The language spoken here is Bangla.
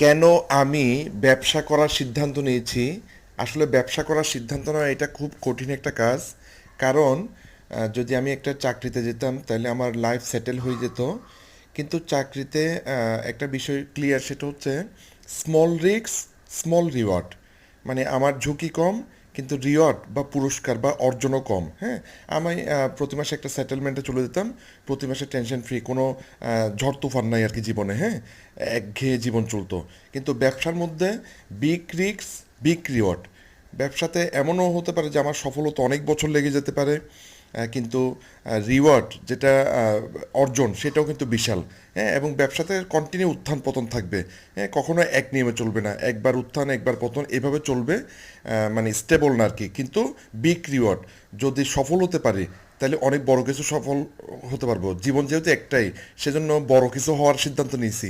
কেন আমি ব্যবসা করার সিদ্ধান্ত নিয়েছি? আসলে ব্যবসা করার সিদ্ধান্ত নেওয়া এটা খুব কঠিন একটা কাজ। কারণ যদি আমি একটা চাকরিতে যেতাম তাহলে আমার লাইফ সেটেল হয়ে যেত। কিন্তু চাকরিতে একটা বিষয় ক্লিয়ার, সেটা হচ্ছে স্মল রিস্ক, স্মল রিওয়ার্ড। মানে আমার ঝুঁকি কম, কিন্তু রিওয়ার্ড বা পুরস্কার বা অর্জনও কম। হ্যাঁ, আমি প্রতি মাসে একটা সেটেলমেন্টে চলে যেতাম, প্রতি মাসে টেনশন ফ্রি, কোনো ঝড় তুফান নাই আর কি জীবনে। হ্যাঁ, একঘেয়ে জীবন চলতো। কিন্তু ব্যবসার মধ্যে বিগ রিস্ক, বিগ রিওয়ার্ড। ব্যবসাতে এমনও হতে পারে যে আমার সফলতা অনেক বছর লেগে যেতে পারে, কিন্তু রিওয়ার্ড যেটা অর্জন সেটাও কিন্তু বিশাল। হ্যাঁ, এবং ব্যবসাতে কন্টিনিউ উত্থান পতন থাকবে। হ্যাঁ, কখনো এক নিয়মে চলবে না, একবার উত্থান একবার পতন এভাবে চলবে। মানে স্টেবল না আর কি, কিন্তু বিগ রিওয়ার্ড। যদি সফল হতে পারি তাহলে অনেক বড় কিছু সফল হতে পারবো। জীবন যেহেতু একটাই, সেজন্য বড় কিছু হওয়ার সিদ্ধান্ত নিয়েছি।